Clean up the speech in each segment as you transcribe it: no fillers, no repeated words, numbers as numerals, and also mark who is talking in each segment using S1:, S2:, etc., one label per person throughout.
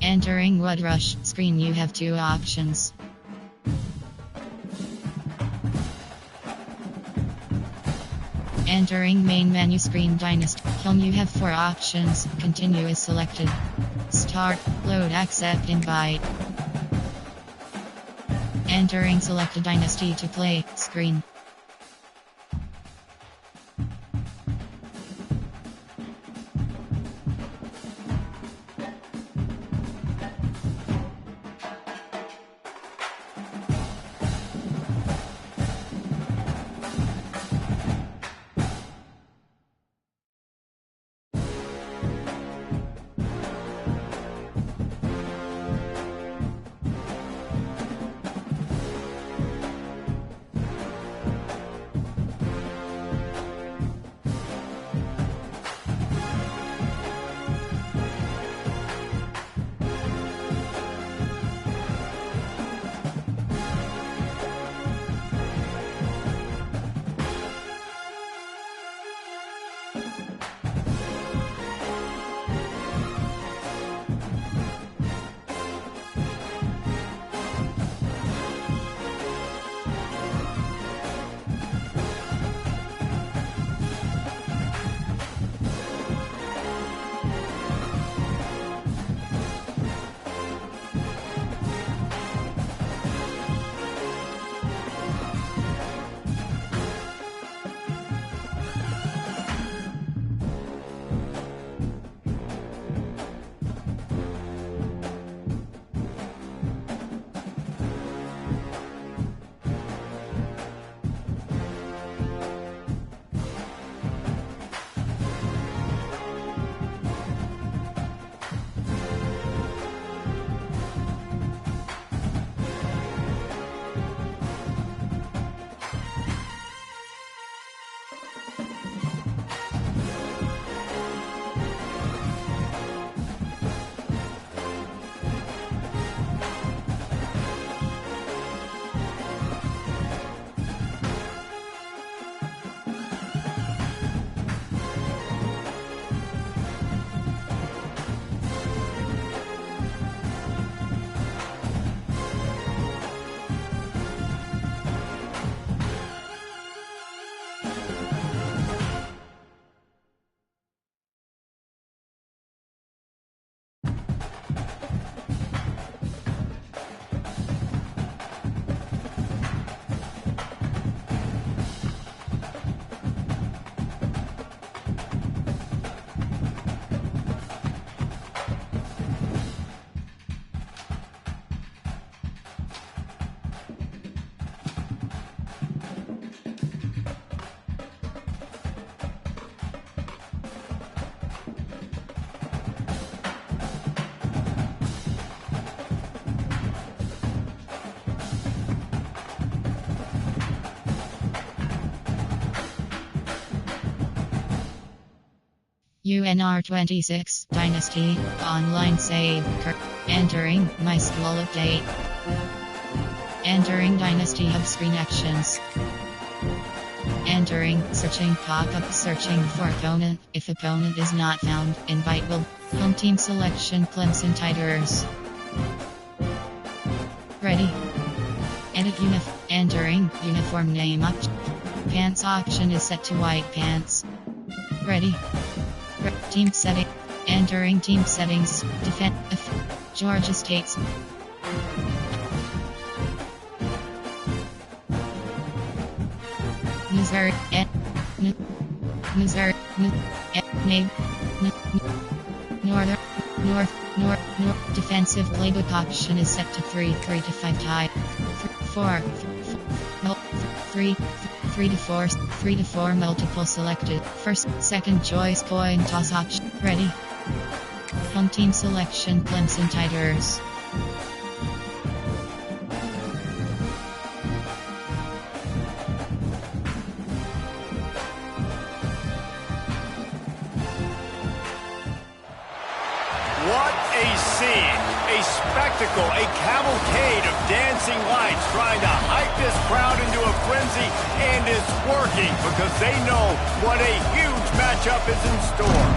S1: Entering Wood Rush screen, you have two options. Entering main menu screen, Dynasty Home, you have four options. Continue is selected. Start, load, accept, invite. Entering selected Dynasty to play screen. UNR26 Dynasty online save. Entering my skill update. Entering Dynasty Hub screen actions. Entering searching pop-up, searching for opponent. If opponent is not found, invite will. Home team selection, Clemson Tigers. Ready. Edit entering uniform name option. Pants option is set to white pants. Ready. Team setting. Entering team settings. Defend. Georgia State's. Missouri. Missouri. Name. North. Defensive playbook option is set to 3 to 5 tie. 4. 3 to 4. 3 to 4 multiple selected. First, second choice coin toss option. Ready. Home team selection, Clemson Tigers.
S2: What a scene, a spectacle, a cavalcade of dancing lights trying to hype this crowd into a frenzy, and it's working because they know what a huge matchup is in store.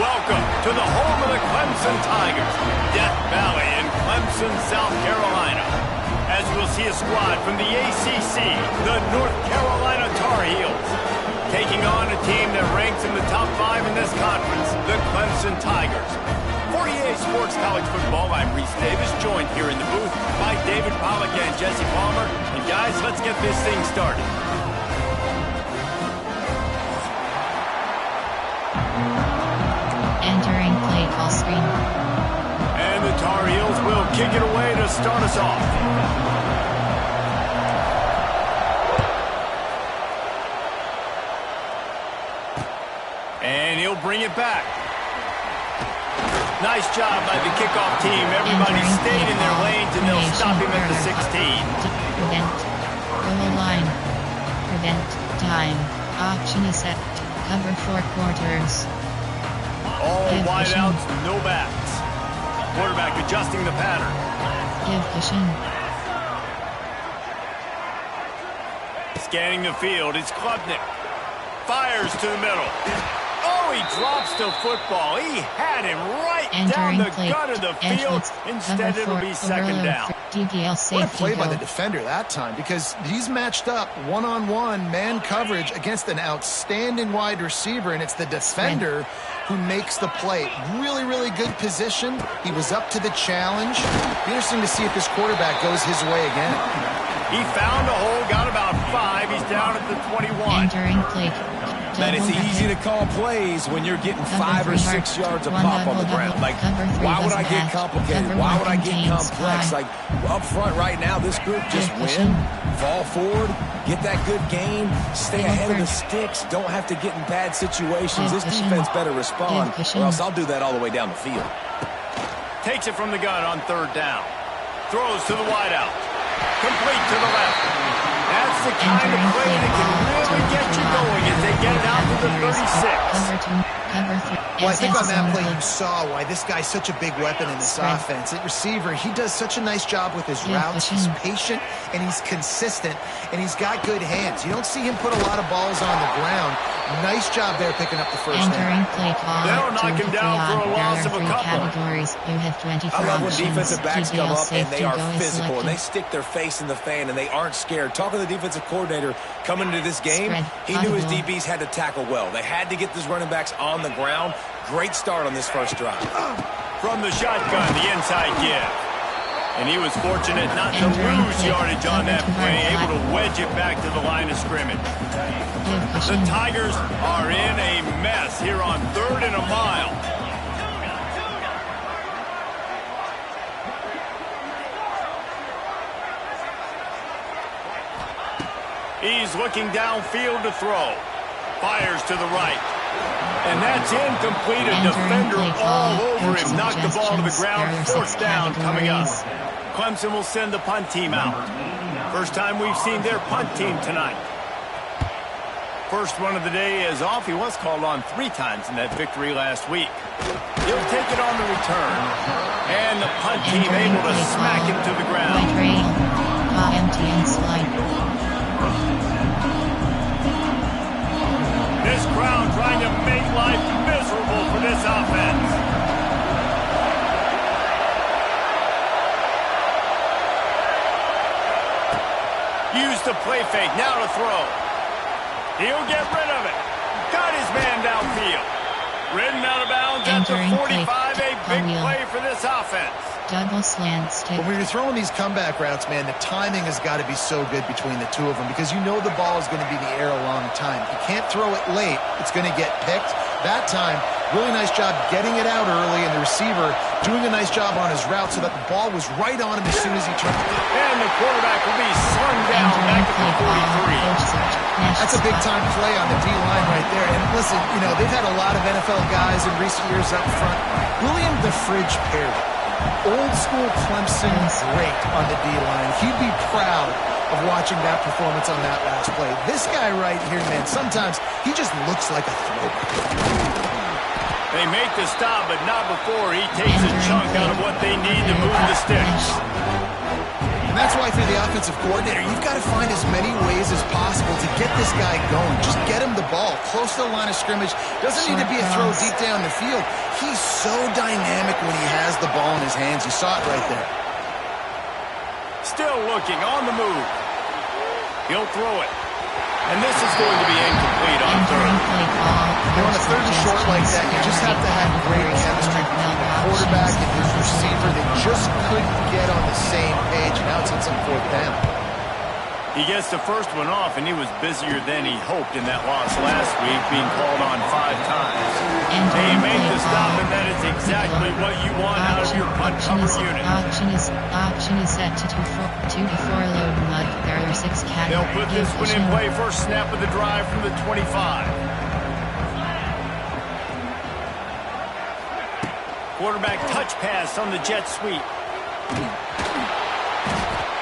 S2: Welcome to the home of the Clemson Tigers, Death Valley in Clemson, South Carolina. As we'll see a squad from the ACC, the North Carolina Tar Heels, taking on a team that ranks in the top 5 in this conference, the Clemson Tigers. For EA Sports College Football, I'm Reese Davis, joined here in the booth by David Pollack and Jesse Palmer. And guys, let's get this thing started.
S1: Entering play call screen.
S2: And the Tar Heels will kick it away to start us off. And he'll bring it back. Nice job by the kickoff team. Everybody stayed in their lanes, and they'll stop him at the 16.
S1: Prevent. Goal line. Prevent. Time. Option is set. Cover 4 quarters.
S2: All
S1: Give
S2: wideouts, no backs. Quarterback adjusting the pattern.
S1: Give cushion.
S2: Scanning the field, it's Klubnik. Fires to the middle. Oh, he drops the football. He had him right down the gut of the field. Instead, it'll be second down.
S3: What a play by the defender that time, because he's matched up one-on-one man coverage against an outstanding wide receiver, and it's the defender who makes the play. Really, really good position. He was up to the challenge. Be interesting to see if this quarterback goes his way again.
S2: He found a hole, got about 5. He's down at the 21.
S1: Entering play.
S4: Man, it's easy to call plays when you're getting 5 or 6 yards of pop on the ground. Like, why would I get complicated? Why would I get complex? Like, up front right now, this group just win, fall forward, get that good game, stay ahead of the sticks, don't have to get in bad situations. This defense better respond, or else I'll do that all the way down the field.
S2: Takes it from the gun on 3rd down. Throws to the wideout. Complete to the left. That's the kind of play that can really get you going as they get it out to the 36.
S3: Well, I think on that play you saw why this guy's such a big weapon in this offense. At receiver, he does such a nice job with his routes. He's patient, and he's consistent, and he's got good hands. You don't see him put a lot of balls on the ground. Nice job there picking up the first down.
S2: They'll knock him down for a loss of a couple.
S1: You have 24
S4: I love when defensive backs come up and they are physical and they
S1: selected.
S4: stick their face in the fan and they aren't scared. Talking to the defensive coordinator coming into this game, he knew his DBs had to tackle well. They had to get these running backs on the ground. Great start on this first drive.
S2: From the shotgun, the inside give. And he was fortunate not to lose yardage on that play, able to wedge it back to the line of scrimmage. The Tigers are in a mess here on 3rd and a mile. He's looking downfield to throw. Fires to the right. And that's incomplete. A defender all over him. Knocked the ball to the ground. 4th down coming up. Clemson will send the punt team out. First time we've seen their punt team tonight. First run of the day is off. He was called on 3 times in that victory last week. He'll take it on the return. And the punt team able to smack him to the ground.
S1: Empty and slide.
S2: This crowd trying to make life miserable for this offense. Used to play fake, now to throw. He'll get rid of it. Got his man downfield. Ridden out of bounds at the 45. A big play for this offense.
S1: Double slant stick.
S3: But when you're throwing these comeback routes, man, the timing has got to be so good between the two of them, because you know the ball is going to be in the air a long time. You can't throw it late. It's going to get picked. That time, really nice job getting it out early, and the receiver doing a nice job on his route so that the ball was right on him as soon as he turned.
S2: And the quarterback will be slung down back at the 43.
S3: That's a big-time play on the D-line right there. And listen, you know, they've had a lot of NFL guys in recent years up front. William the Fridge Perry, old-school Clemson great on the D-line. He'd be proud of watching that performance on that last play. This guy right here, man, sometimes he just looks like a throwback.
S2: They make the stop, but not before he takes a chunk out of what they need to move the sticks.
S3: And That's why, through the offensive coordinator, you've got to find as many ways as possible to get this guy going. Just get him the ball close to the line of scrimmage. Doesn't need to be a throw deep down the field. He's so dynamic when he has the ball in his hands. You saw it right there.
S2: Still looking on the move. He'll throw it. And this is going to be incomplete on third.
S3: On a third and short like that, you just have to have great chemistry between the quarterback and his receiver. They just couldn't get on the same page. Now it's on some fourth down.
S2: He gets the first one off, and he was busier than he hoped in that loss last week, being called on 5 times. They made the stop, and that is exactly what you want out of your punt cover unit.
S1: Option is set to 2 to 4 load mud. There are 6 categories.
S2: They'll put this one in play first snap of the drive from the 25. Quarterback touch pass on the jet sweep.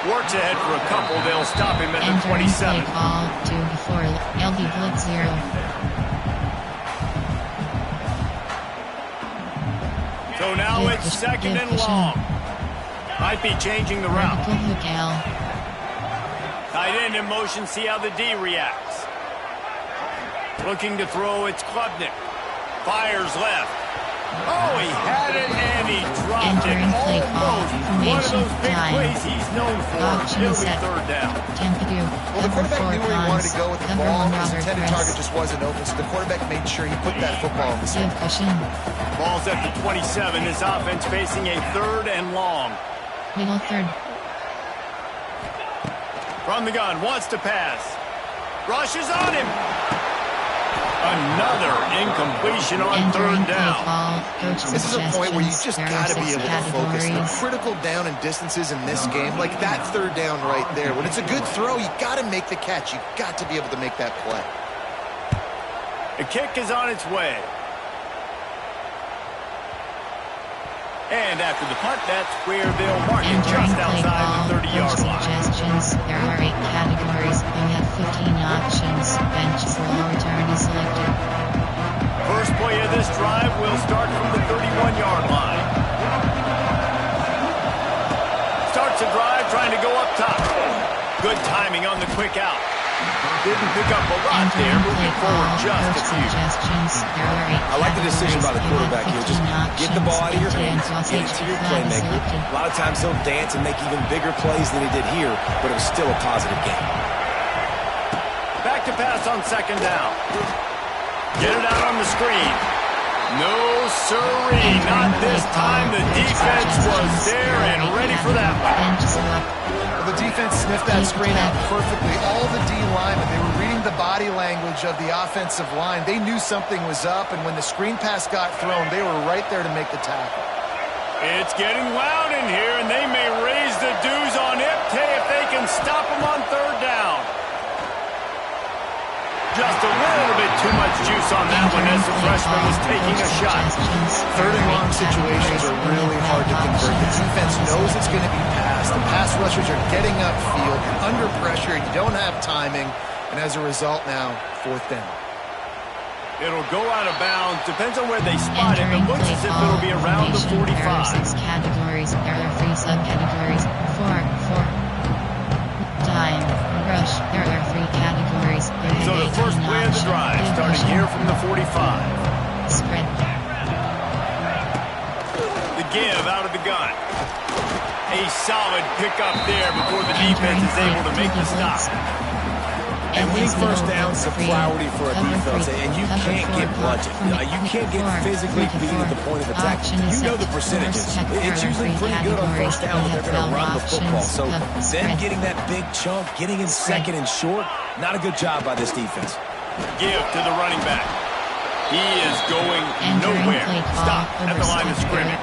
S2: Works ahead for a couple. They'll stop him at the 27.
S1: Ball 2 to 4. LD blitz 0.
S2: So now it's second and long. Might be changing the route. Tight end in motion. See how the D reacts. Looking to throw. It's Klubnik. Fires left. Oh, he had it and he dropped it almost. One of those big plays he's known for. He'll be third down.
S3: Well, the quarterback knew where he wanted to go with the ball. His intended target just wasn't open, so the quarterback made sure he put that football in the center.
S2: Ball's at the 27. His offense facing a third and long.
S1: Middle third.
S2: From the gun, wants to pass. Rushes on him. Another incompletion on third down.
S3: This is a point where you just got to be able to focus. The critical down and distances in this game, like that third down right there. When it's a good throw, you got to make the catch. You got to be able to make that play.
S2: The kick is on its way. And after the punt, that's where they'll mark it just outside the 30-yard line.
S1: Suggestions. There are 8 categories. You have 15 options. Bench for return is selected.
S2: First play of this drive will start from the 31-yard line. Starts the drive trying to go up top. Good timing on the quick out. Didn't pick up a lot there, moving forward just a few.
S4: I like the decision by the quarterback here. Just get the ball out of your hands, get it to your playmaker. A lot of times he'll dance and make even bigger plays than he did here, but it was still a positive game.
S2: Back to pass on second down. Get it out on the screen. No sirree, not this time. The defense was there and ready for that one.
S3: Well, the defense sniffed that screen out perfectly. All the D linemen, they were reading the body language of the offensive line. They knew something was up, and when the screen pass got thrown, they were right there to make the tackle.
S2: It's getting loud in here, and they may raise the dues on Ipte if they can stop him on third down. Just a little bit too much juice on that one as the freshman was taking a shot.
S3: Third and long situations are really hard to convert. The defense knows it's going to be passed. The pass rushers are getting upfield. You're under pressure. You don't have timing. And as a result now, fourth down.
S2: It'll go out of bounds. Depends on where they spot it. It looks as if it'll be around the 45.
S1: There are 6 categories. There are 3 subcategories. 4. Time. Rush. There are 3 categories.
S2: So the first play of the drive, starting here from the 45.
S1: Spread.
S2: The give out of the gun. A solid pickup there before the defense is able to make the stop.
S4: And winning first down is a priority for a defense, and you can't get bludgeoned. You can't get physically beat at the point of attack. You know the percentages. It's usually pretty good on first down when they're going to run the football. So them getting that big chunk, getting in second and short, not a good job by this defense.
S2: Give to the running back. He is going nowhere. Stop at the line of scrimmage.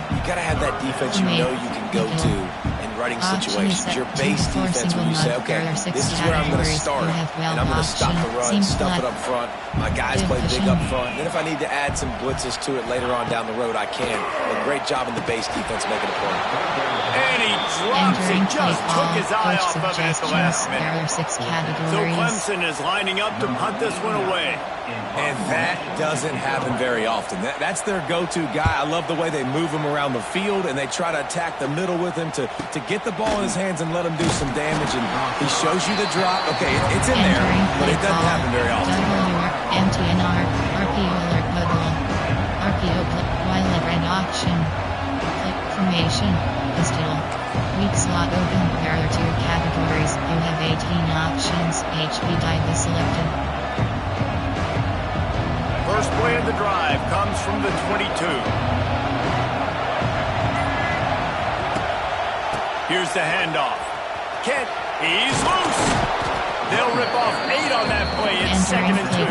S4: You got to have that defense you know you can go to in running situations. Your base defense when you say, okay, this is where I'm going to start, and I'm going to stop the run, stuff it up front. My guys play big up front. Then if I need to add some blitzes to it later on down the road, I can. But great job in the base defense making a play.
S2: And he drops it, just took his eye off of it at the last minute.
S1: There are 6 categories.
S2: So Clemson is lining up to punt this one away.
S4: And that doesn't happen very often. That's their go-to guy. I love the way they move him around the field, and they try to attack the middle with him to get the ball in his hands and let him do some damage. And he shows you the drop. Okay, it's in there, but it doesn't happen very often.
S1: MTNR, RPO alert bubble, RPO clip, while red auction, click formation, pistol, weak slot open. There are 2 categories. You have 18 options. HB die is selected.
S2: First play of the drive comes from the 22. Here's the handoff. Kent, he's loose. They'll rip off 8 on that play. It's 2nd and 2.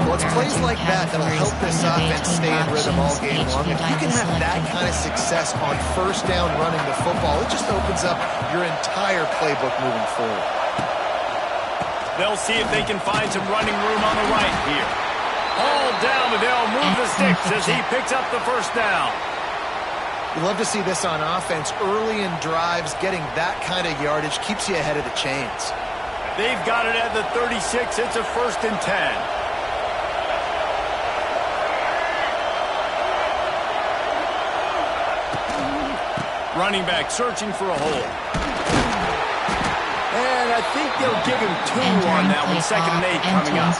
S3: Well, it's plays like that that'll help this offense stay in rhythm all game long. If you can have that kind of success on first down running the football, it just opens up your entire playbook moving forward.
S2: They'll see if they can find some running room on the right here. All down, but they'll move the sticks as he picks up the first down.
S3: You love to see this on offense. Early in drives, getting that kind of yardage keeps you ahead of the chains.
S2: They've got it at the 36. It's a 1st and 10. Running back searching for a hole. And I think they'll give him 2 on that one. 2nd and 8 coming up.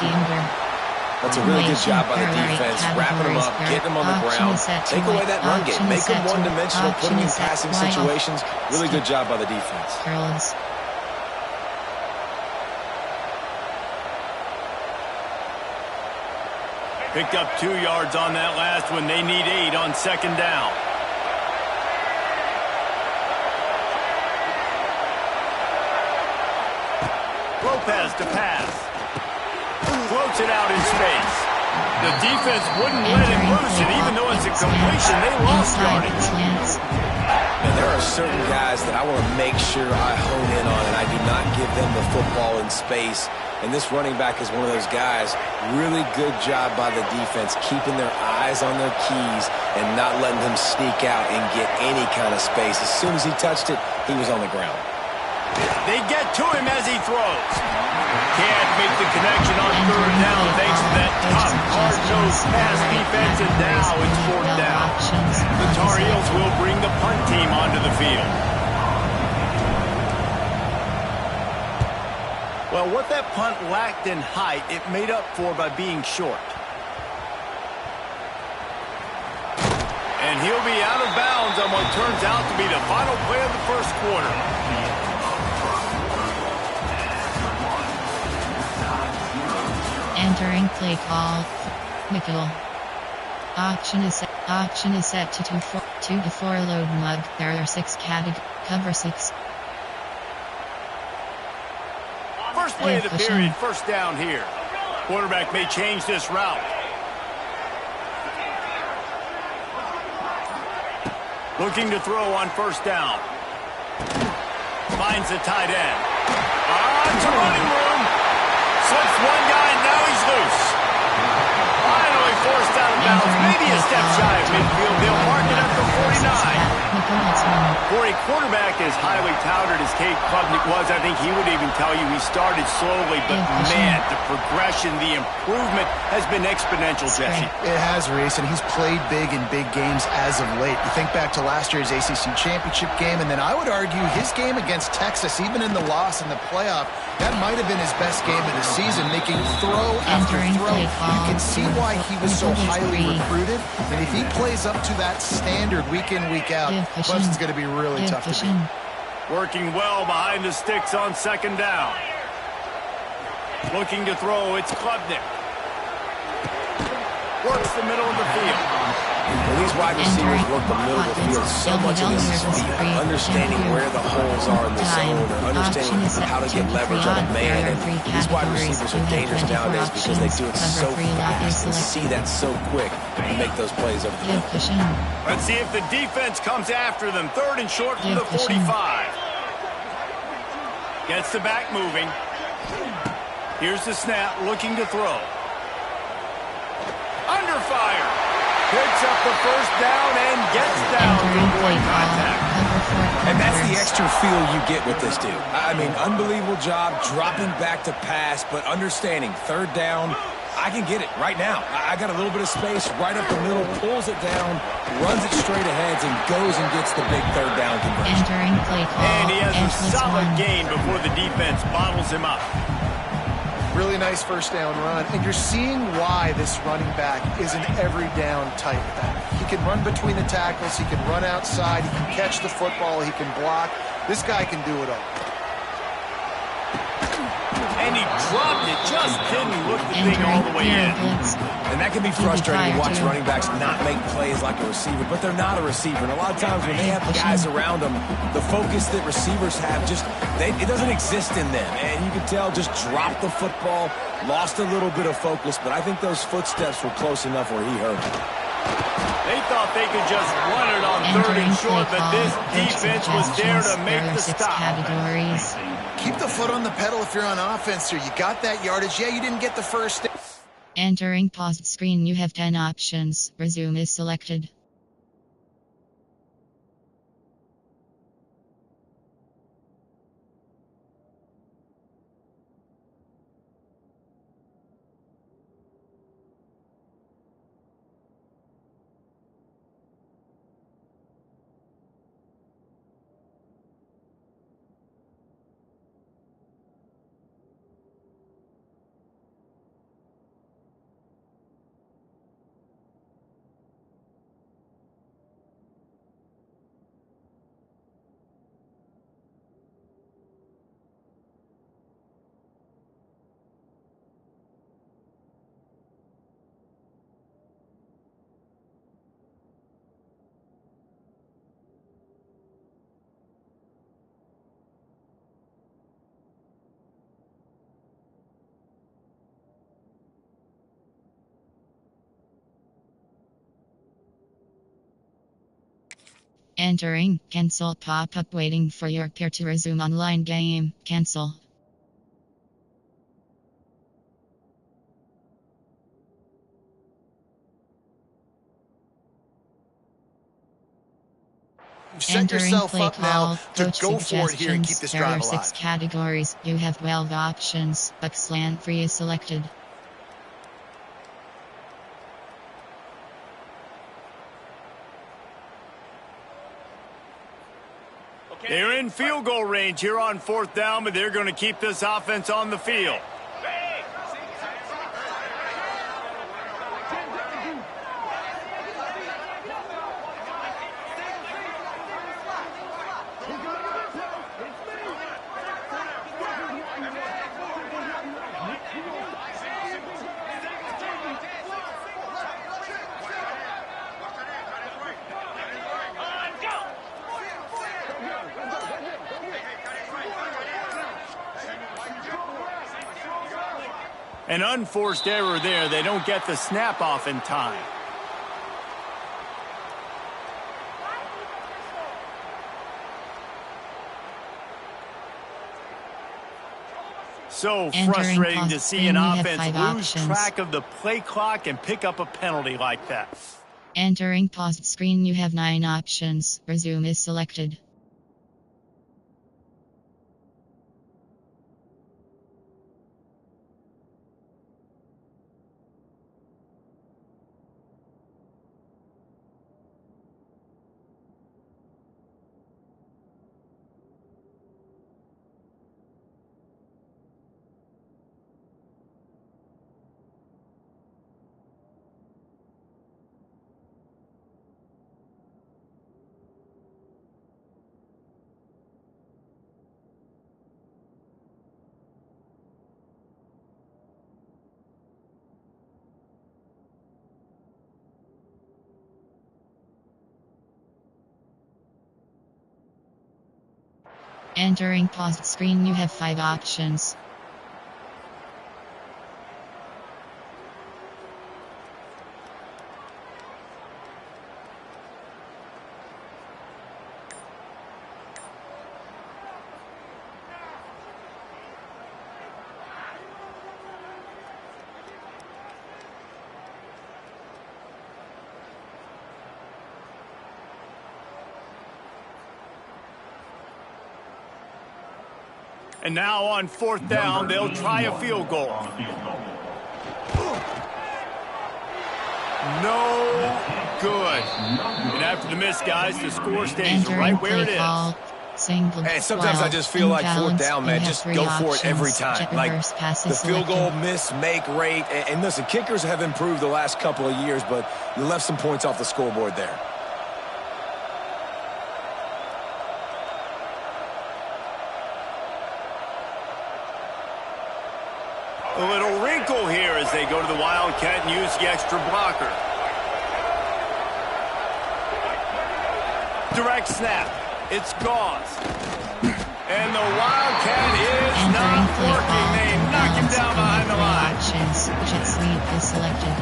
S4: That's a really good job by the defense, wrapping them up, getting them on the ground. Take away that run game, make them one-dimensional, put them in passing situations. Really good job by the defense.
S2: Picked up 2 yards on that last one. They need 8 on 2nd down. Lopez to pass. Floats it out in space. The defense wouldn't let him loose, and even though it's a completion, they lost yardage.
S4: And there are certain guys that I want to make sure I hone in on, and I do not give them the football in space. And this running back is one of those guys. Really good job by the defense, keeping their eyes on their keys and not letting him sneak out and get any kind of space. As soon as he touched it, he was on the ground.
S2: They get to him as he throws. Can't make the connection on 3rd down thanks to that tough, hard-nosed pass defense, and now it's 4th down. The Tar Heels will bring the punt team onto the field. Well, what that punt lacked in height, it made up for by being short. And he'll be out of bounds on what turns out to be the final play of the 1st quarter.
S1: Entering play call. Nickel. Auction is set to 2 to 4 load mug. There are 6 categories. Cover 6.
S2: First play of the period, 1st down here. Quarterback may change this route. Looking to throw on 1st down. Finds the tight end. It's a running room. Slips one guy, and now he's loose. Finally forced out of bounds. Maybe a step shy of midfield. They'll mark it at the 49. For a quarterback as highly touted as Cade Klubnik was, I think he would even tell you he started slowly, but man, the progression, the improvement has been exponential, Jesse.
S3: It has, Reese, and he's played big in big games as of late. You think back to last year's ACC championship game, and then I would argue his game against Texas, even in the loss in the playoff, that might have been his best game of the season, making throw after throw. You can see why he was so highly recruited, and if he plays up to that standard week in, week out, Clemson's going to be really tough to beat.
S2: Working well behind the sticks on 2nd down. Looking to throw, it's Klubnik. Works the middle of the field.
S4: Well, these wide receivers work the middle of the field. So much of this is speed, understanding where the holes are in the zone, or understanding how to get leverage on a man. And these wide receivers are dangerous nowadays because they do it so fast and see that so quick and make those plays over the middle.
S2: Let's see if the defense comes after them. 3rd and short from the 45. Gets the back moving. Here's the snap, looking to throw. Under fire. Picks up the 1st down and gets down to avoid contact.
S4: And that's the extra feel you get with this dude. I mean, unbelievable job dropping back to pass, but understanding third down, I can get it right now. I got a little bit of space right up the middle, pulls it down, runs it straight ahead, and goes and gets the big third down conversion.
S1: Entering play call.
S2: And he has a solid gain before the defense bottles him up.
S3: Really nice first down run, and you're seeing why this running back is an every down type back. He can run between the tackles, he can run outside, he can catch the football, he can block. This guy can do it all.
S2: And he dropped it, just didn't look the thing all the way in.
S4: And that can be frustrating to watch running backs not make plays like a receiver, but they're not a receiver. And a lot of times when they have guys around them, the focus that receivers have it doesn't exist in them. And you can tell just dropped the football, lost a little bit of focus, but I think those footsteps were close enough where he heard it.
S2: They thought they could just run it on third and short, but this defense was there to make the stop.
S1: Categories.
S3: Keep the foot on the pedal if you're on offense here. You got that yardage. Yeah, you didn't get the first.
S1: Entering paused screen, you have 10 options. Resume is selected. Entering, cancel pop-up waiting for your peer to resume online game, cancel.
S3: Set yourself up now to go for it here and keep this drive alive.
S1: 6 categories, you have 12 options, but slant free is selected.
S2: They're in field goal range here on fourth down, but they're going to keep this offense on the field. An unforced error there. They don't get the snap off in time. So frustrating to see an offense lose track of the play clock and pick up a penalty like that.
S1: Entering paused screen, you have 9 options. Resume is selected. Entering paused screen, you have 5 options.
S2: And now on 4th down, they'll try a field goal. No good. And after the miss, guys, the score stays right where it is.
S4: Hey, sometimes I just feel like 4th down, man. Just go for it every time. Like the field goal miss, make rate. And listen, kickers have improved the last couple of years, but you left some points off the scoreboard there.
S2: A little wrinkle here as they go to the Wildcat and use the extra blocker. Direct snap. It's Gauze. And the Wildcat is not working. They knock him down behind the line.
S1: Jet sweep is selected.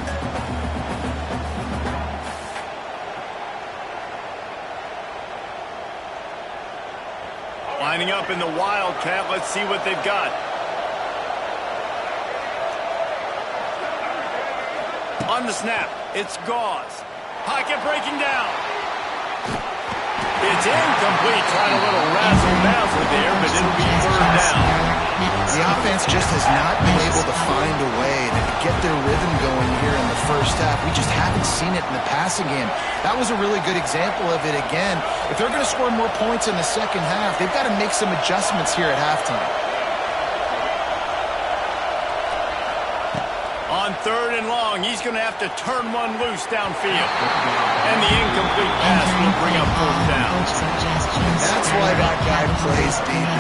S2: Lining up in the Wildcat. Let's see what they've got. On the snap, it's Gauze. Pocket breaking down. It's incomplete. Tried a little razzle-dazzle there, but it'll be 3rd down.
S3: The offense just has not been able to find a way to get their rhythm going here in the first half. We just haven't seen it in the passing game. That was a really good example of it again. If they're going to score more points in the second half, they've got to make some adjustments here at halftime.
S2: On 3rd and long, he's going to have to turn one loose downfield. And the incomplete pass will bring up 4th down.
S3: That's why that guy plays DB,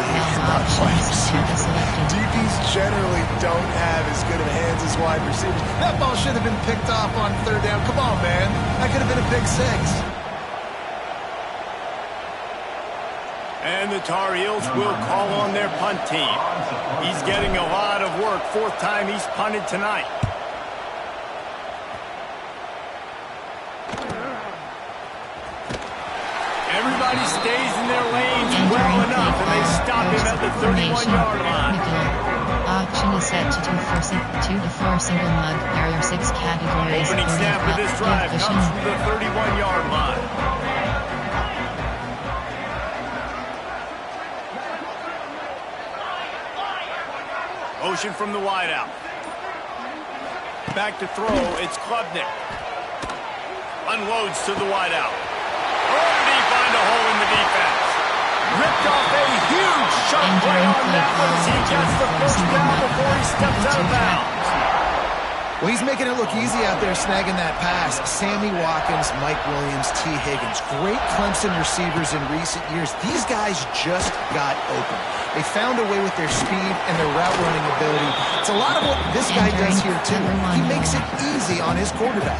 S3: not wide receiver. DBs generally don't have as good of hands as wide receivers. That ball should have been picked off on 3rd down. Come on, man. That could have been a pick 6.
S2: And the Tar Heels will call on their punt team. He's getting a lot of work. 4th time he's punted tonight. Everybody stays in their lanes well enough, and they stop him at the 31-yard line.
S1: Auction is set to 2 to 4 single mug. There are 6 categories.
S2: Opening snap for this drive comes from the 31-yard line. Motion from the wideout. Back to throw, it's Klubnik. Unloads to the wideout. Oh, did he find a hole in the defense? Ripped off a huge shot play on that one as he gets the 1st down before he steps out of bounds.
S3: Well, he's making it look easy out there snagging that pass. Sammy Watkins, Mike Williams, T. Higgins. Great Clemson receivers in recent years. These guys just got open. They found a way with their speed and their route running ability. It's a lot of what this guy does here, too. He makes it easy on his quarterback.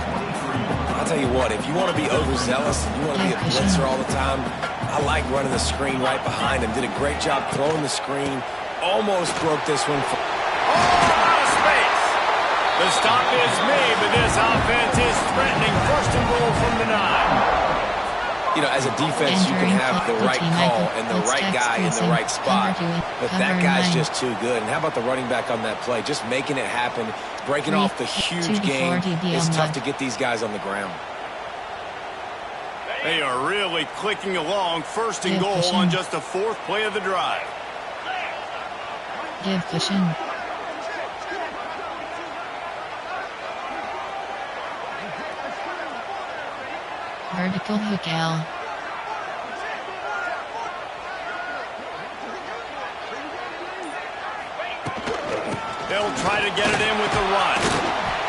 S4: I'll tell you what, if you want to be overzealous, you want to be a blitzer all the time, I like running the screen right behind him. Did a great job throwing the screen. Almost broke this one.
S2: Out of space. The stop is made, but this offense is threatening. 1st and goal from the 9.
S4: You know, as a defense, you can have the right call and the right guy in the right spot. But that guy's just too good. And how about the running back on that play? Just making it happen, breaking off the huge game. It's tough to get these guys on the ground.
S2: They are really clicking along. 1st and goal on just the 4th play of the drive.
S1: Give cushion. Vertical hook L.
S2: They'll try to get it in with the run.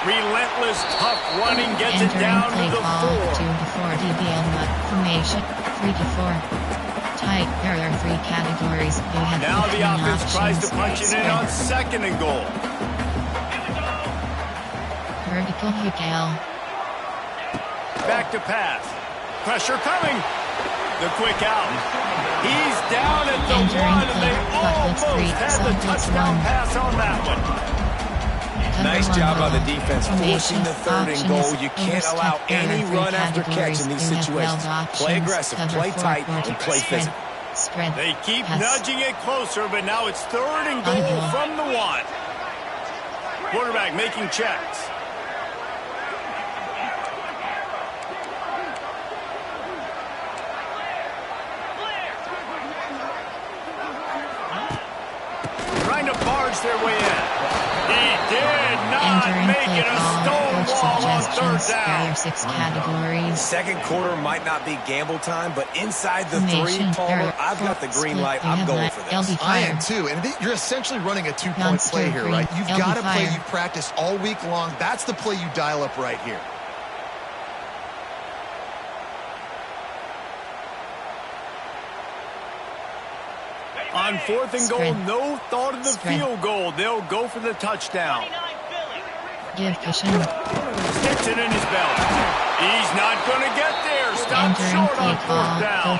S2: Relentless, tough running gets it down to the 4.
S1: 2 to 4 DBL mud formation. 3 to 4. Tight. There are 3 categories. You have
S2: now the offense
S1: options.
S2: tries to punch it in on 2nd and goal.
S1: Vertical hook L.
S2: Back to pass. Pressure coming. The quick out. He's down at the 1, and they almost had the touchdown pass on that one.
S4: Nice job by the defense forcing the 3rd and goal. You can't allow any run after catch in these situations. Play aggressive, play tight, and play physical.
S2: They keep nudging it closer, but now it's 3rd and goal from the 1. Quarterback making checks. trying to barge their way in. He did not make it a stone wall on third down.
S1: 6 categories.
S4: Second quarter might not be gamble time, but inside the 3, Palmer, I've got the green light. I'm going for this.
S3: I am too, and you're essentially running a 2-point play here, right? You've got a play you practice all week long. That's the play you dial up right here.
S2: On 4th and goal, no thought of the field goal. They'll go for the touchdown. Sticks it in his belt. He's not going to get there. Stop short on 4th down.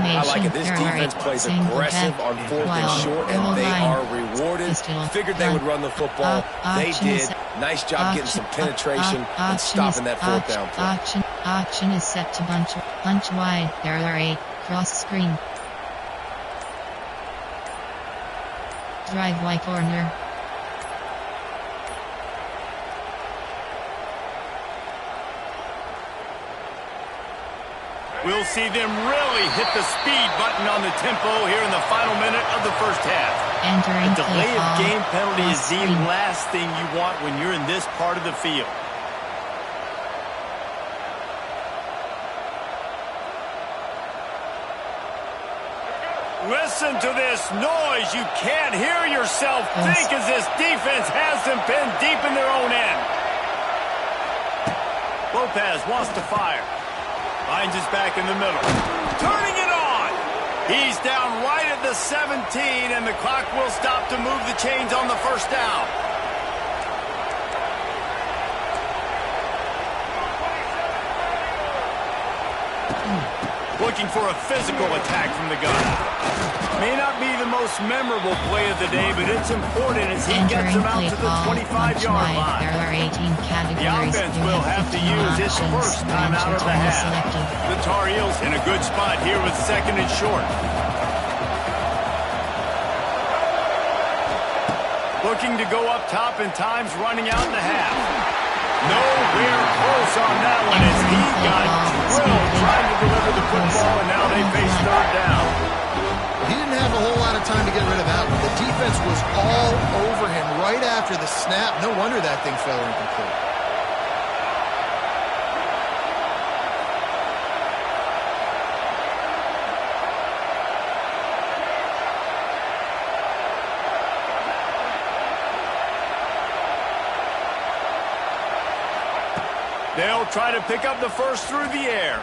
S4: I like it. This defense plays aggressive on 4th and short, and they are rewarded. Figured they would run the football. They did. Nice job getting some penetration and stopping that 4th down play.
S1: Auction is set to bunch wide. There are 8. Cross screen. Drive Y corner.
S2: We'll see them really hit the speed button on the tempo here in the final minute of the first half. The delay of game penalty is the last thing you want when you're in this part of the field. Listen to this noise. You can't hear yourself think as this defense has them pinned deep in their own end. Lopez wants to fire. Finds his back in the middle. Turning it on. He's down right at the 17, and the clock will stop to move the chains on the first down. Looking for a physical attack from the gun. May not be the most memorable play of the day, but it's important as he gets them out to the 25-yard line.
S1: There are 18 categories.
S2: The offense will have to use its first time out of the half. The Tar Heels in a good spot here with 2nd and short. Looking to go up top in times running out in the half. Nowhere close on that one as he got drilled trying to deliver the football, and now they face 3rd down.
S3: He didn't have a whole lot of time to get rid of that one. The defense was all over him right after the snap. No wonder that thing fell incomplete.
S2: They'll try to pick up the first through the air.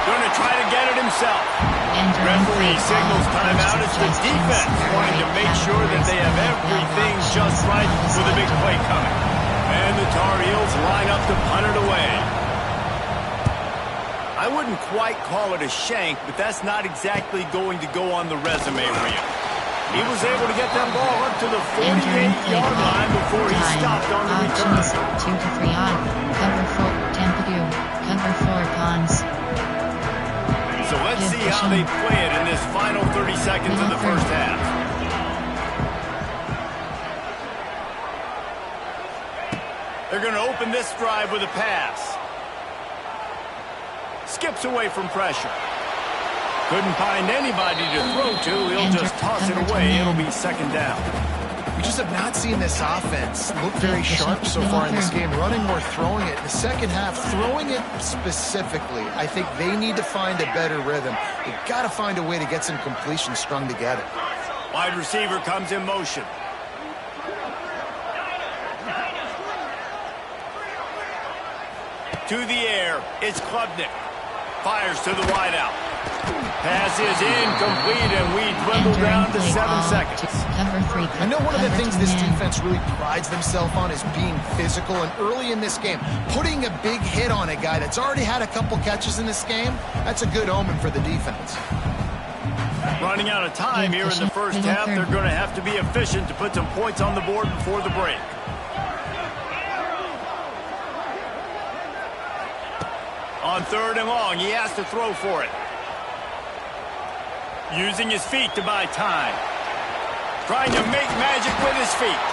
S2: Going to try to get it himself. Referee signals timeout as the defense wanting to make sure that they have everything just right with a big play coming. And the Tar Heels line up to punt it away. I wouldn't quite call it a shank, but that's not exactly going to go on the resume reel. He was able to get that ball up to the 48-yard line before he stopped on the return.
S1: 2 to 3 on. Cover 4, Tampa 2. Cover 4, Pons.
S2: So let's see how they play it in this final 30 seconds of the first half. They're going to open this drive with a pass. Skips away from pressure. Couldn't find anybody to throw to. He'll just toss it away. It'll be 2nd down.
S3: We just have not seen this offense look very sharp so far in this game. Running or throwing it. In the second half, throwing it specifically, I think they need to find a better rhythm. They've got to find a way to get some completions strung together.
S2: Wide receiver comes in motion. To the air. It's Klubnik. Fires to the wideout. Pass is incomplete, and we dwindle down to 7 seconds.
S3: I know one of the things this defense really prides themselves on is being physical, and early in this game, putting a big hit on a guy that's already had a couple catches in this game, that's a good omen for the defense.
S2: Running out of time here in the first half, they're going to have to be efficient to put some points on the board before the break. On 3rd and long, he has to throw for it. Using his feet to buy time. Trying to make magic with his feet.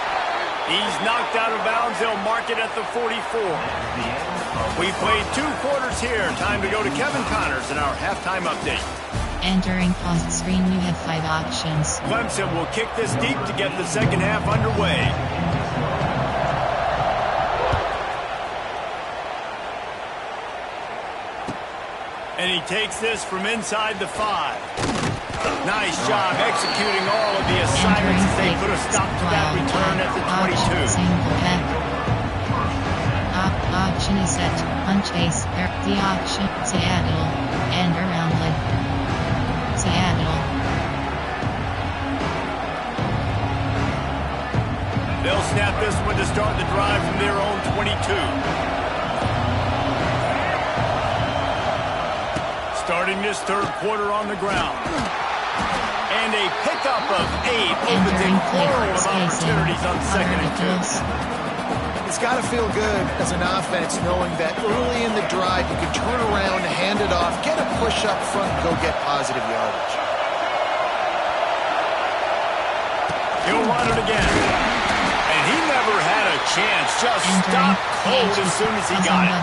S2: He's knocked out of bounds. They'll mark it at the 44. We played 2 quarters here. Time to go to Kevin Connors in our halftime update.
S1: Entering post screen, you have 5 options.
S2: Clemson will kick this deep to get the second half underway. And he takes this from inside the 5. Nice job executing all of the assignments as they put a stop to that return at the 22.
S1: Option is set. Punch ace. The option. Seattle. And around leg. Seattle.
S2: They'll snap this one to start the drive from their own 22. Starting this third quarter on the ground. And a pickup of 8 opens a plural of opportunities on 2nd and 2.
S3: It's got to feel good as an offense knowing that early in the drive you can turn around, hand it off, get a push up front, and go get positive yardage.
S2: He'll run it again. And he never had a chance. Just stopped cold as soon as he got it.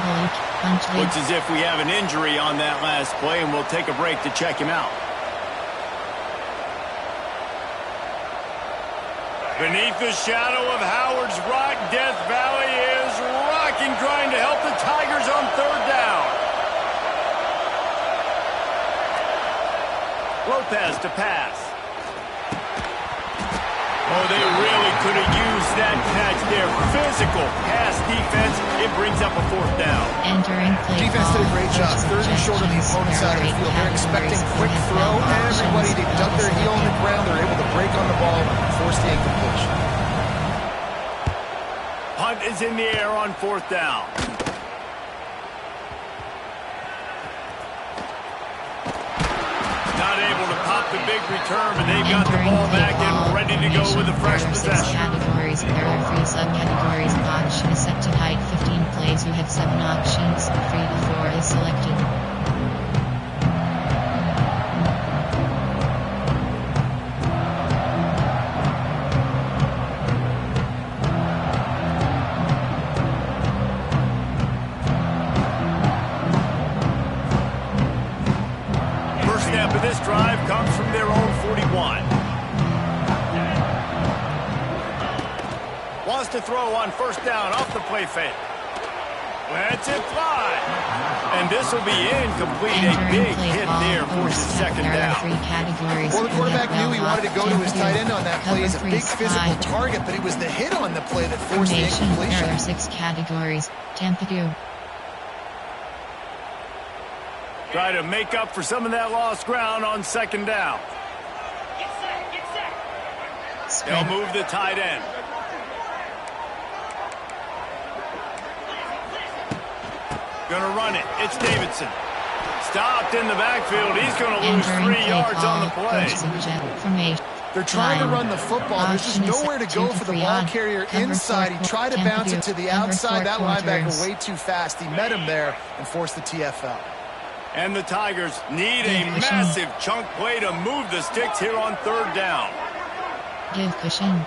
S2: Looks as if we have an injury on that last play, and we'll take a break to check him out. Beneath the shadow of Howard's Rock, Death Valley is rocking, trying to help the Tigers on 3rd down. Lopez to pass. Oh, they really could have used that catch there. Physical pass defense. It brings up a 4th down.
S1: Entering play.
S3: Defense did a great job. 3rd and short on the opponent's side of the field. They're expecting quick throw. Everybody, they dug their heel on the ground. They're able to break on the ball, force the incompletion.
S2: Punt is in the air on 4th down. Not able to pop the big return, but they've got the ball back and ready to go with a fresh possession.
S1: Categories. There are 3 subcategories. Option is set to hide 15 plays. You have 7 options. 3 to 4 is selected.
S2: This drive comes from their own 41. Wants to throw on 1st down off the play fake. Lets it fly. And this will be incomplete. A big hit there forces 2nd down.
S3: Well, the quarterback knew he wanted to go to his tight end on that play. He's a big physical target, but it was the hit on the play that forced the incompletion.
S1: There are 6 categories. Tampa 2.
S2: Try to make up for some of that lost ground on 2nd down. They'll move the tight end. Gonna run it. It's Davidson. Stopped in the backfield. He's gonna lose 3 yards on the play.
S3: They're trying to run the football. There's just nowhere to go for the ball carrier inside. He tried to bounce it to the outside. That linebacker way too fast. He met him there and forced the TFL.
S2: And the Tigers need a massive chunk play to move the sticks here on 3rd down.
S1: Give cushion.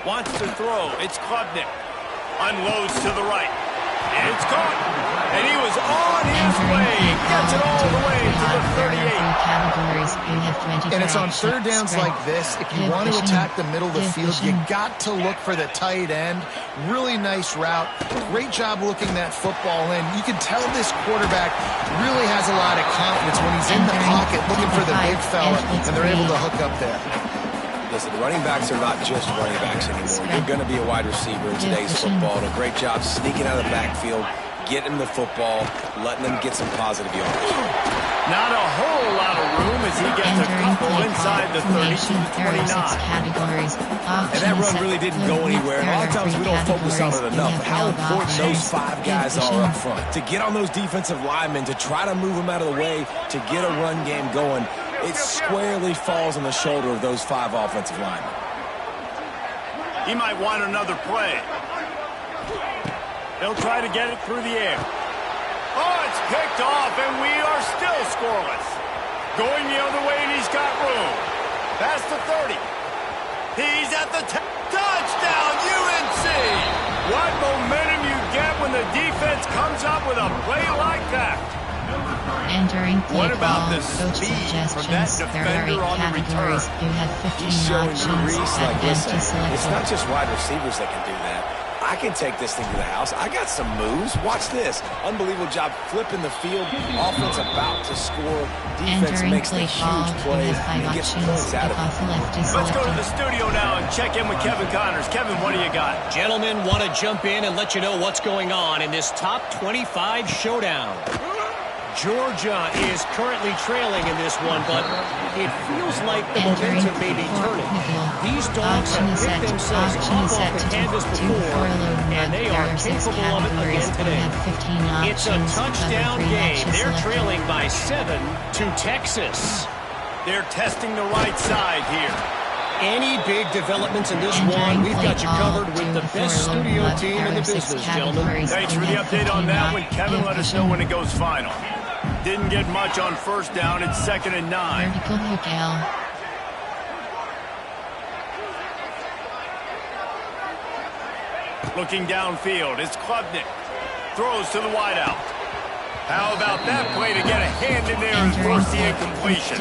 S2: Wants to throw. It's Klubnik. Unloads to the right. And it's caught. And he was on his way. Gets it all the way to the 38.
S3: And it's on 3rd downs like this. If you want to attack the middle of the field, you got to look for the tight end. Really nice route. Great job looking that football in. You can tell this quarterback really has a lot of confidence when he's in the pocket looking for the big fella, and they're able to hook up there.
S4: Listen, running backs are not just running backs anymore. You're going to be a wide receiver in today's football. And a great job sneaking out of the backfield, getting the football, letting them get some positive yards.
S2: Not a whole lot of room as he gets a couple inside the 30 to the 29.
S4: And that run really didn't go anywhere. A lot of times we don't focus on it enough, but how important those 5 guys are up front. To get on those defensive linemen, to try to move them out of the way, to get a run game going, it squarely falls on the shoulder of those 5 offensive linemen.
S2: He might want another play. They'll try to get it through the air. Oh, it's picked off, and we are still scoreless. Going the other way, and he's got room. Past the 30. He's at the touchdown, UNC! What momentum you get when the defense comes up with a play like that.
S1: Entering play
S2: What about
S1: call,
S2: the
S1: coach
S2: speed from that
S1: suggestions. There are 8
S2: defender on the
S1: categories.
S2: return?
S1: You have 15
S4: He's showing you,
S1: options.
S4: Reese, like,
S1: Advanced
S4: listen,
S1: to select.
S4: it's not just wide receivers that can do that. I can take this thing to the house. I got some moves. Watch this. Unbelievable job flipping the field. Offense about to score. Defense
S1: Entering
S4: makes the
S1: play call.
S4: huge
S1: You
S4: plays
S1: have 5
S4: and gets
S1: options.
S4: points out of
S1: Off
S4: it.
S1: left is
S2: Let's go to
S1: selected.
S2: the studio now and check in with Kevin Connors. Kevin, what do you got?
S5: Gentlemen, want to jump in and let you know what's going on in this top 25 showdown. Georgia is currently trailing in this one, but it feels like the momentum may be turning. These dogs have picked themselves up off the canvas before, and they are capable of it again today. It's a touchdown game. They're trailing by 7 to Texas.
S2: They're testing the right side here.
S5: Any big developments in this one, we've got you covered with the best studio team in the business, gentlemen.
S2: Thanks for the update on that one, Kevin. Let us know when it goes final. Didn't get much on first down. It's 2nd and 9.
S1: Vertical hook L.
S2: Looking downfield, it's Klubnik. Throws to the wideout. How about that play to get a hand in there and force the incompletion?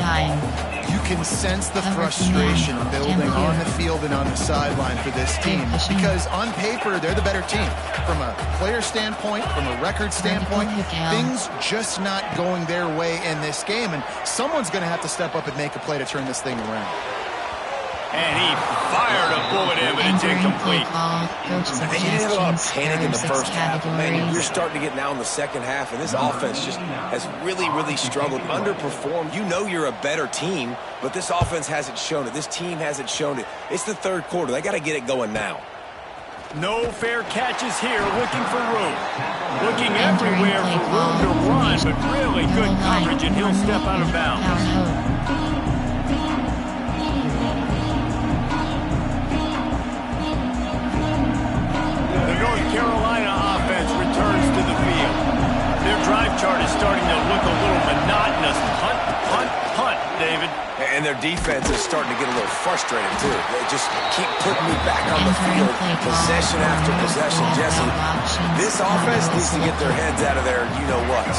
S3: You can sense the frustration building on the field and on the sideline for this team because on paper, they're the better team. From a player standpoint, from a record standpoint, things just not going their way in this game, and someone's going to have to step up and make a play to turn this thing around.
S2: And he fired a bullet in, but it's incomplete.
S4: They didn't have a lot of panic in the first half. Man, you're starting to get now in the second half, and this offense just has really, really struggled, underperformed. You know you're a better team, but this offense hasn't shown it. This team hasn't shown it. It's the third quarter. They got to get it going now.
S2: No fair catches here, looking for room. Looking everywhere for room to run, but really good coverage, and he'll step out of bounds. North Carolina offense returns to the field. Their drive chart is starting to look a little monotonous. Punt, punt, punt, David.
S4: And their defense is starting to get a little frustrated, too. They just keep putting me back on the field, possession after possession. Jesse, this offense needs to get their heads out of there, you-know-what.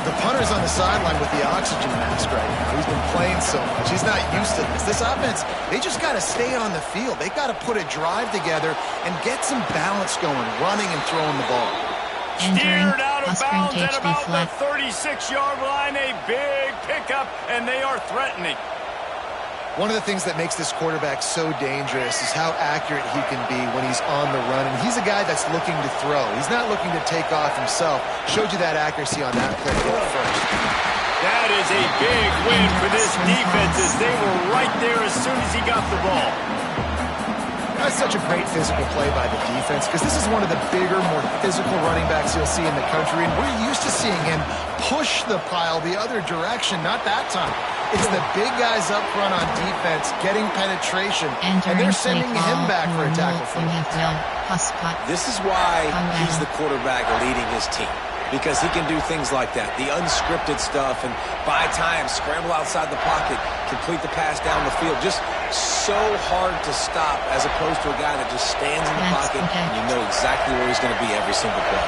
S3: The punter's on the sideline with the oxygen mask right now. He's been playing so much. He's not used to this. This offense, they just got to stay on the field. They got to put a drive together and get some balance going, running and throwing the ball.
S2: Steered out of bounds at about the 36-yard line. A big pickup, and they are threatening.
S3: One of the things that makes this quarterback so dangerous is how accurate he can be when he's on the run. And he's a guy that's looking to throw. He's not looking to take off himself. Showed you that accuracy on that play first.
S2: That is a big win for this defense as they were right there as soon as he got the ball.
S3: That's such a great physical play by the defense because this is one of the bigger, more physical running backs you'll see in the country. And we're used to seeing him push the pile the other direction. Not that time. It's the big guys up front on defense getting penetration, and they're sending him back for a tackle for him.
S4: This is why he's the quarterback leading his team, because he can do things like that, the unscripted stuff, and buy time, scramble outside the pocket, complete the pass down the field. Just so hard to stop as opposed to a guy that just stands in the pocket and you know exactly where he's going to be every single play.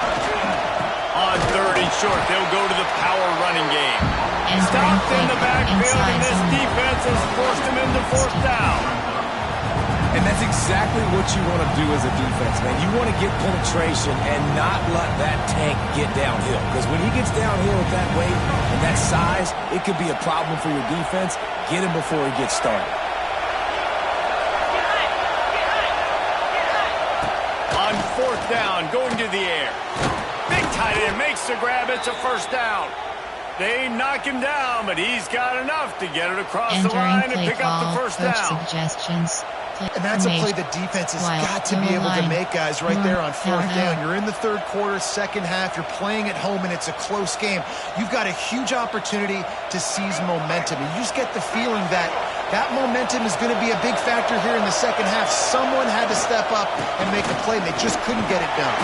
S2: On 3rd and short, they'll go to the power running game. Stopped in the backfield, and this defense has forced him into 4th down.
S4: And that's exactly what you want to do as a defense, man. You want to get penetration and not let that tank get downhill. Because when he gets downhill with that weight and that size, it could be a problem for your defense. Get him before he gets started.
S2: On 4th down, going to the air. Big tight end makes the grab. It's a 1st down. They knock him down, but he's got enough to get it across the line and pick up the 1st down.
S1: Suggestions.
S3: And that's a play the defense has got to be able to make, guys, right there on 4th down. You're in the 3rd quarter, 2nd half. You're playing at home, and it's a close game. You've got a huge opportunity to seize momentum. And you just get the feeling that that momentum is going to be a big factor here in the 2nd half. Someone had to step up and make a play, and they just couldn't get it done.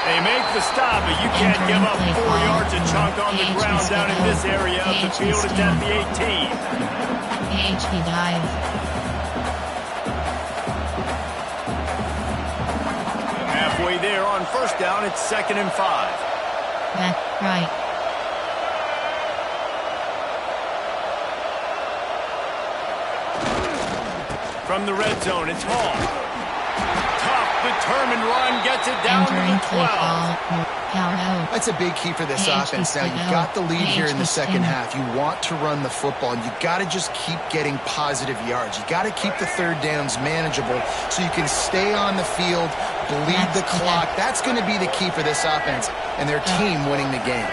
S2: They make the stop, but you can't give up 4 yards a chunk on the ground down in this area of the field. It's at the 18.
S1: PHP dive.
S2: Halfway there on 1st down, it's 2nd and 5.
S1: Back right.
S2: From the red zone, it's Hall. Tough, determined run, gets it down to the 12.
S3: That's a big key for this offense. Now, you've got the lead here in the second half. You want to run the football, and you've got to just keep getting positive yards. You've got to keep the third downs manageable so you can stay on the field, bleed the clock. That's going to be the key for this offense and their team winning the game.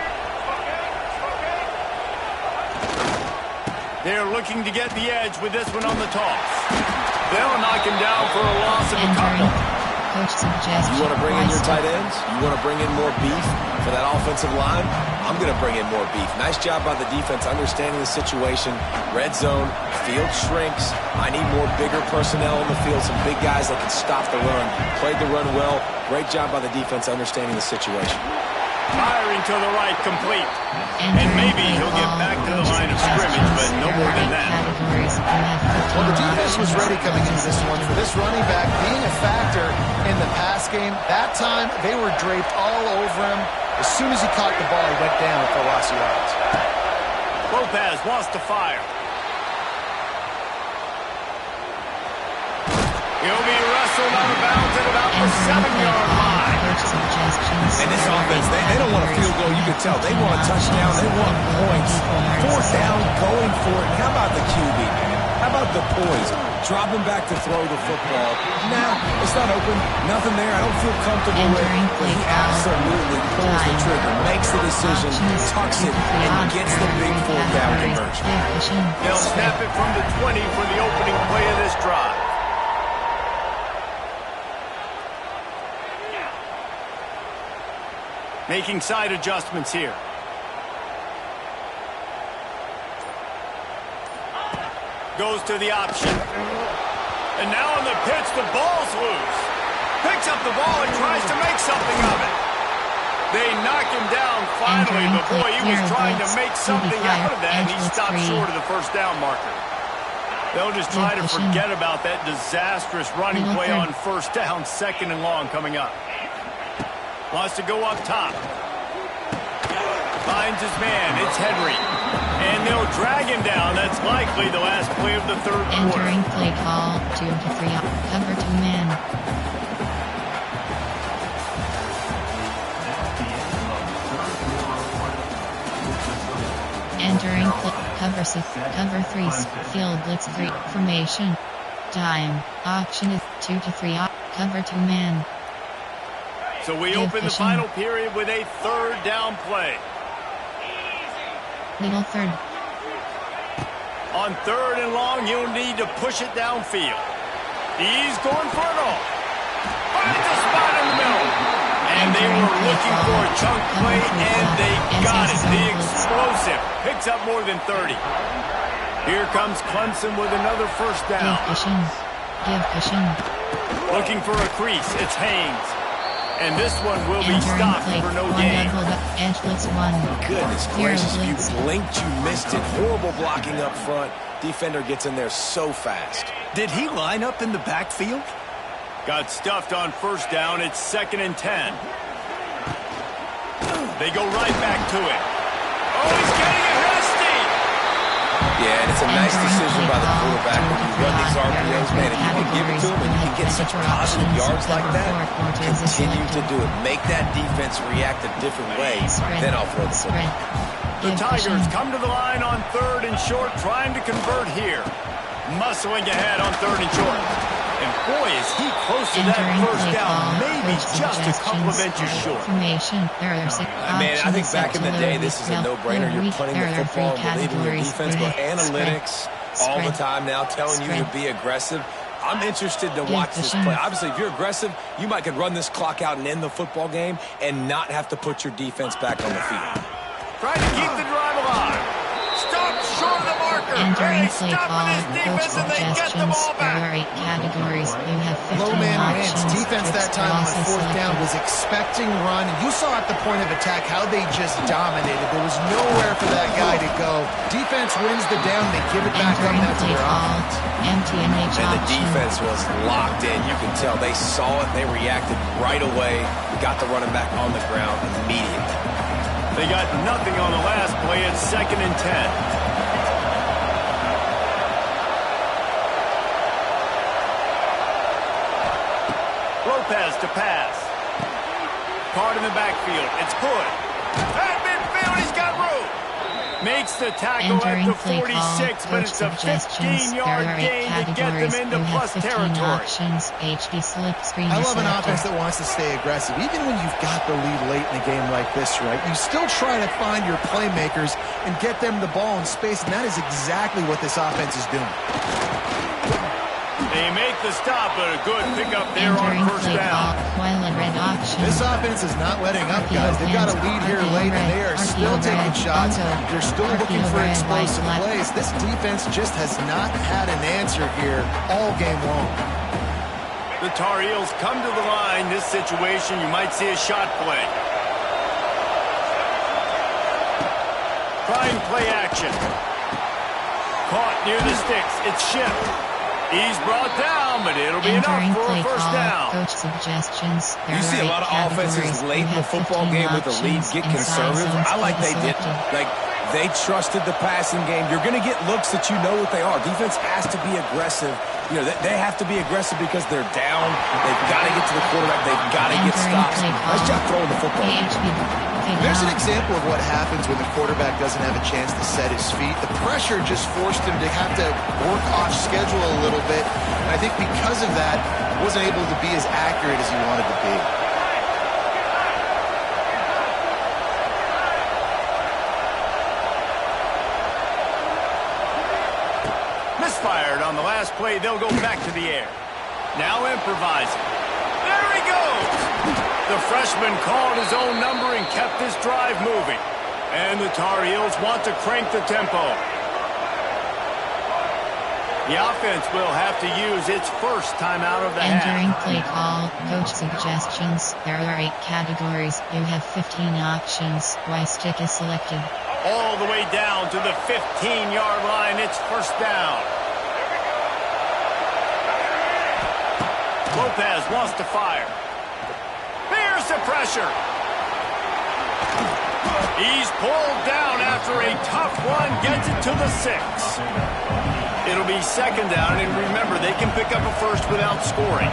S2: They're looking to get the edge with this one on the toss. They'll knock him down for a loss of a couple.
S4: You want to bring in your tight ends? You want to bring in more beef for that offensive line? I'm going to bring in more beef. Nice job by the defense understanding the situation. Red zone, field shrinks. I need more bigger personnel on the field, some big guys that can stop the run. Played the run well. Great job by the defense understanding the situation.
S2: Firing to the right, complete. And maybe he'll get back to the line of scrimmage, but no more than that.
S3: Well, the defense was ready coming into this one. For this running back being a factor in the pass game, that time they were draped all over him. As soon as he caught the ball, he went down for loss of yards.
S2: Lopez wants to fire. He'll be wrestled out of bounds at about the 7-yard line.
S4: And this offense, they don't want a field goal. You can tell. They want a touchdown. They want points. Fourth down, going for it. And how about the QB, man? How about the poise? Dropping back to throw the football. Nah, it's not open. Nothing there. I don't feel comfortable with it. But he absolutely pulls the trigger, makes the decision, tucks it, and gets the big fourth down conversion.
S2: They'll snap it from the 20 for the opening play of this drive. Making side adjustments here. Goes to the option. And now on the pitch, the ball's loose. Picks up the ball and tries to make something of it. They knock him down finally, but boy, he was trying to make something out of that, and he stopped short of the first down marker. They'll just try to forget about that disastrous running play on first down, 2nd and long coming up. Wants to go up top. Finds his man. It's Henry. And they'll drag him down. That's likely the last play of the third quarter.
S1: Entering play call, 2 to 3 up. Cover 2 man. Entering play, cover 6, cover 3, field blitz 3, formation. Time, option is 2 to 3 up. Cover 2 man.
S2: So we open the final period with a third down play.
S1: Little third.
S2: On 3rd and long, you'll need to push it downfield. He's going for it all. Finds a spot in the middle. And they were looking for a chunk play, and they got it. The explosive picks up more than 30. Here comes Clemson with another first down.
S1: Give cushion.
S2: Looking for a crease. It's Haynes. And this one will be stopped for no gain.
S1: Edge blitz 1.
S4: Goodness gracious, you blinked, you missed it. Horrible blocking up front. Defender gets in there so fast.
S5: Did he line up in the backfield?
S2: Got stuffed on first down. It's 2nd and 10. They go right back to it. Oh, he's getting ahead of steam.
S4: Yeah, and it's a nice decision by the quarterback when you run these RPOs, man. If you can give it to him and you can get such positive yards like that, continue to do it. Make that defense react a different way, then I'll throw the football.
S2: The Tigers come to the line on 3rd and short, trying to convert here. Muscling ahead on 3rd and short. And boy, is he close to that first down, maybe just a couple of inches short.
S4: Man, I think back in the day, this is a no-brainer. You're punting the football, believing your defense, but analytics all the time now telling you to be aggressive. I'm interested to watch this play. Obviously, if you're aggressive, you might could run this clock out and end the football game and not have to put your defense back on the field.
S2: Trying to keep the drive alive. Stop short of the marker.
S1: Entering play call, coach suggestions. There are 8 categories. You have 15
S3: Low man wins.
S1: options.
S3: Defense that time on 4th down was expecting run. You saw at the point of attack how they just dominated. There was nowhere for that guy to go. Defense wins the down. They give it back up. That's their offense.
S1: MTNH
S4: and the defense was locked in. You can tell they saw it. They reacted right away. Got the running back on the ground immediately.
S2: They got nothing on the last play. It's 2nd and 10. Lopez to pass. Caught in the backfield. It's Hood. At midfield, he's got room. Makes the tackle at the 46, but it's a 15-yard gain to get them into plus territory.
S3: I love an offense that wants to stay aggressive. Even when you've got the lead late in a game like this, right, you still try to find your playmakers and get them the ball in space, and that is exactly what this offense is doing.
S2: They make the stop, but a good pickup there on first down.
S3: This offense is not letting up, guys. They've got a lead here late, and they are still taking shots. They're still looking for explosive plays. This defense just has not had an answer here all game long.
S2: The Tar Heels come to the line. This situation, you might see a shot play. Trying play action. Caught near the sticks. It's Schiff. He's brought down, but it'll be enough for a first down.
S1: Coach suggestions.
S4: You see a lot of offenses late in the football game with the lead get conservative. I like they did. Like, they trusted the passing game. You're going to get looks that you know what they are. Defense has to be aggressive. You know, they have to be aggressive because they're down. They've got to get to the quarterback. They've got to get stops. Nice job throwing the football.
S3: There's an example of what happens when the quarterback doesn't have a chance to set his feet. The pressure just forced him to have to work off schedule a little bit. And I think because of that, he wasn't able to be as accurate as he wanted to be.
S2: Misfired on the last play. They'll go back to the air. Now improvising. There he goes. The freshman called his own number and kept this drive moving. And the Tar Heels want to crank the tempo. The offense will have to use its first timeout of the half.
S1: Entering play call, coach suggestions. There are 8 categories. You have 15 options. Y stick is selected.
S2: All the way down to the 15-yard line. It's first down. Lopez wants to fire. Here's the pressure. He's pulled down after a tough run. Gets it to the 6. It'll be second down, and remember, they can pick up a first without scoring.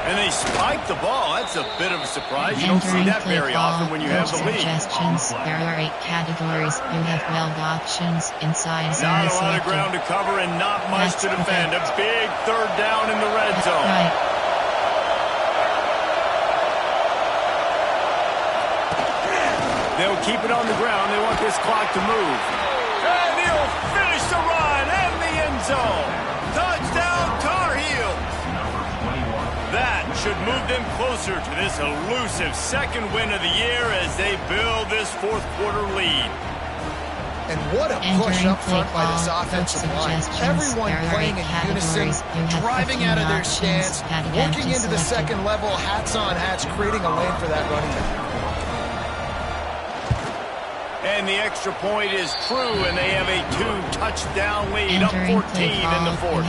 S2: And they spike the ball. That's a bit of a surprise. You don't see that very often when you have the lead.
S1: Suggestions. There are 8 categories. You have 12 options. Inside zone
S2: Not
S1: is
S2: a lot of
S1: selected.
S2: ground to cover and not much to defend. A big third down in the red zone.
S1: Right.
S2: They'll keep it on the ground. They want this clock to move. And he'll finish the run and the end zone. Touchdown, Tar Heels. That should move them closer to this elusive second win of the year as they build this fourth quarter lead.
S3: And what a push up front by this offensive line. Everyone playing in unison, driving out of their stance, working into the second level, hats on hats, creating a lane for that running back.
S2: And the extra point is true, and they have a 2-touchdown lead, up 14 in the fourth.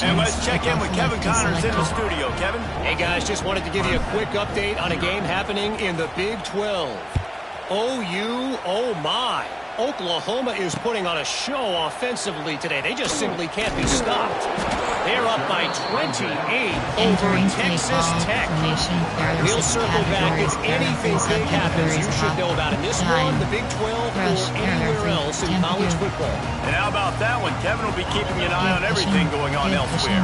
S2: And let's check in with Kevin Connors in the studio. Kevin?
S5: Hey, guys, just wanted to give you a quick update on a game happening in the Big 12. OU, oh my. Oklahoma is putting on a show offensively today. They just simply can't be stopped. They're up by 28 over Texas Tech. We'll circle back if anything big happens you should know about in this one, the Big 12, or anywhere else in college football.
S2: And how about that one? Kevin will be keeping an eye on everything going on elsewhere.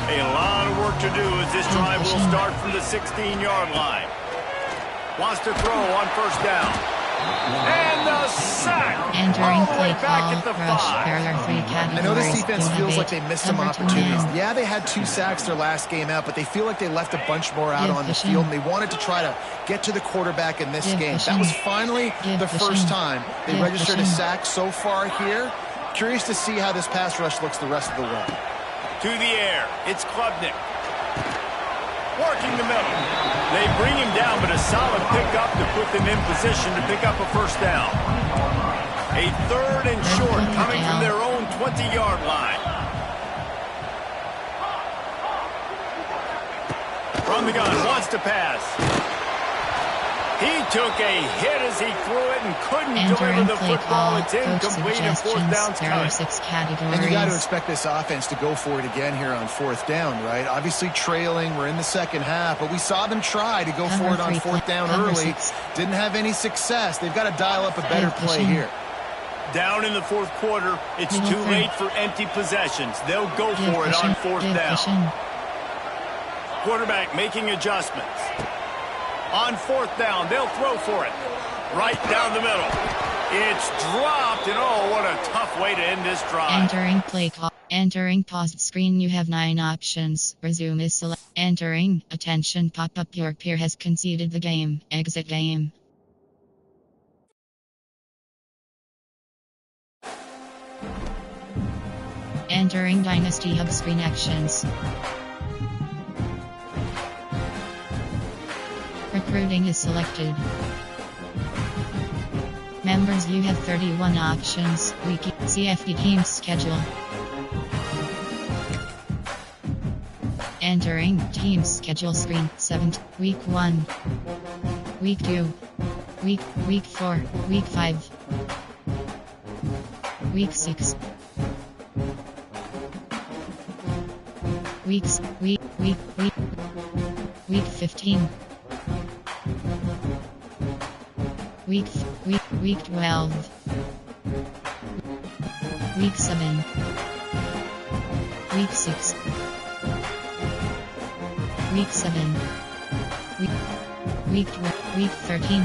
S2: A lot of work to do as this drive will start from the 16-yard line. Wants to throw on first down. And the sack.
S1: Entering play
S2: back
S1: call,
S2: at the
S1: rush.
S2: 5.
S1: There are 3 categories.
S3: I know this defense
S1: You
S3: feels
S1: have
S3: like they
S1: 8.
S3: missed some
S1: Cover to
S3: opportunities.
S1: man.
S3: Yeah, they had 2 sacks their last game out, but they feel like they left a bunch more out on the field, and they wanted to try to get to the quarterback in this game. That was finally the first time they registered a sack so far here. Curious to see how this pass rush looks the rest of the way.
S2: To the air. It's Klubnik. Working the middle. They bring him down, but a solid pickup to put them in position to pick up a first down. A third and short coming from their own 20-yard line. From the gun, wants to pass. He took a hit as he threw it and couldn't deliver the football. It's incomplete and fourth down's
S1: there are
S2: coming.
S1: 6 categories.
S3: And you got to expect this offense to go for it again here on fourth down, right? Obviously trailing, we're in the second half, but we saw them try to go for it on fourth down early. Didn't have any success. They've got to dial up a better play here.
S2: Down in the fourth quarter, it's too late for empty possessions. They'll go for it on fourth down. Quarterback making adjustments. On fourth down, they'll throw for it. Right down the middle. It's dropped, and oh, what a tough way to end this drive.
S1: Entering play call. Entering paused screen, you have 9 options. Resume is select. Entering. Attention pop-up, your peer has conceded the game. Exit game. Entering Dynasty Hub screen actions. Recruiting is selected. Members, you have 31 options. Wiki, CFD team schedule. Entering team schedule screen. 7th, week 1, week 2, week 4, week 5, week 6, week 15. Week 12, week 7, week 6, week 7, week 13,